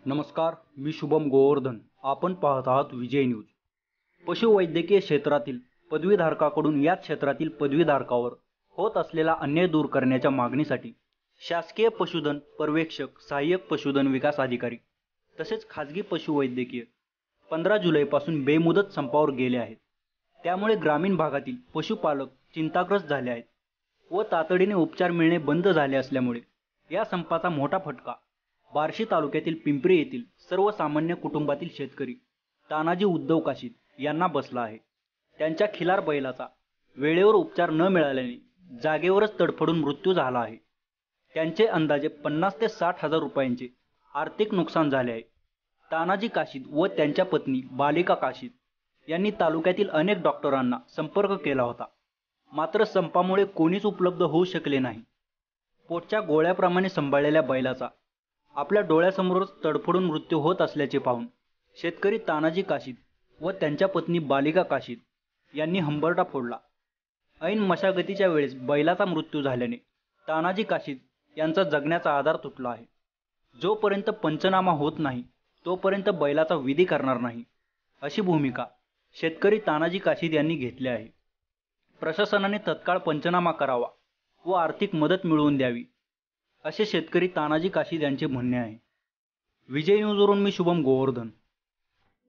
नमस्कार, मी शुभम गोवर्धन. आपण पाहत आहात विजय न्यूज. पशुवैद्यकीय क्षेत्रातील पदवीधारकाकडून या क्षेत्रातील पदवीधारकावर होत असलेला अन्याय दूर करण्याच्या मागणीसाठी शासकीय पशुधन पर्यवेक्षक, सहाय्यक पशुधन विकास अधिकारी तसेच खाजगी पशुवैद्यकीय 15 जुलैपासून बेमुदत संपावर गेले आहेत. त्यामुळे ग्रामीण भागातील पशुपालक चिंताग्रस्त झाले आहेत व तातडीने उपचार मिळणे बंद झाले असल्यामुळे या संपाचा मोठा फटका बार्शी तालुक्यातील पिंपरी येथील सर्वसामान्य कुटुंबातील शेतकरी तानाजी उद्धव काशीद यांना बसला आहे. त्यांच्या खिलार बैलाचा वेळेवर उपचार न मिळाल्याने जागेवरच तडफडून मृत्यू झाला आहे. त्यांचे अंदाजे 50 ते 60 हजार रुपयांचे आर्थिक नुकसान झाले आहे. तानाजी काशीद व त्यांच्या पत्नी बालिका काशीद यांनी तालुक्यातील अनेक डॉक्टरांना संपर्क केला होता, मात्र संपामुळे कोणीच उपलब्ध होऊ शकले नाही. पोटच्या गोळ्याप्रमाणे सांभाळलेल्या बैलाचा आपल्या डोळ्यासमोरच तडफडून मृत्यू होत असल्याचे पाहून शेतकरी तानाजी काशीद व त्यांच्या पत्नी बालिका काशीद यांनी हंबरडा फोडला. ऐन मशागतीच्या वेळेस बैलाचा मृत्यू झाल्याने तानाजी काशीद यांचा जगण्याचा आधार तुटला आहे. जोपर्यंत पंचनामा होत नाही तोपर्यंत बैलाचा विधी करणार नाही, अशी भूमिका शेतकरी तानाजी काशीद यांनी घेतली आहे. प्रशासनाने तत्काळ पंचनामा करावा व आर्थिक मदत मिळवून द्यावी, असे शेतकरी तानाजी काशीद यांचे म्हणणे आहे. विजय न्यूजवरून मी शुभम गोवर्धन.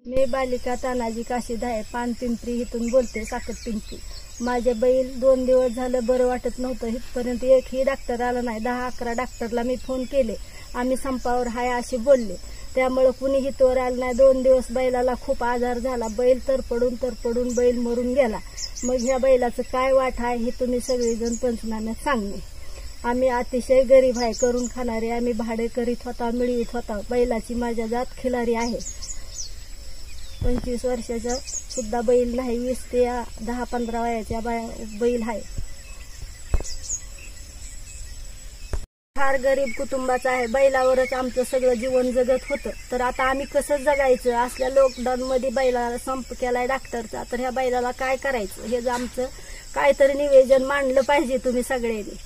मी बालिका तानाजी काशीद आहे. पानपिंपरी इथून बोलते, साखर पिंपरी. माझे बैल 2 दिवस झालं बरं वाटत नव्हतं. इथपर्यंत एकही डॉक्टर आला नाही. 10-11 डॉक्टरला मी फोन केले. आम्ही संपावर हाय असे बोलले, त्यामुळे कुणी हितवर आलं नाही. 2 दिवस बैलाला खूप आजार झाला. बैल तरपडून बैल मरून गेला. मग ह्या बैलाचं काय वाट आहे हे तुम्ही सगळेजण पंचनाम्यात सांगणे. आम्ही अतिशय गरीब आहे, करून खाणारे. आम्ही भाडे करीत होता, मिळवीत होता. बैलाची माझ्या जात खिलारी आहे. 25 वर्षाचा सुद्धा बैल नाही, 20 ते 10-15 वयाच्या बैल आहे. फार गरीब कुटुंबाचं आहे. बैलावरच आमचं सगळं जीवन जगत होतं. तर आता आम्ही कसं जगायचं? असल्या लॉकडाऊन मध्ये बैलाला संप केलाय डॉक्टरचा. तर ह्या बैलाला काय करायचं? हे आमचं काहीतरी निवेदन मांडलं पाहिजे तुम्ही सगळ्यांनी.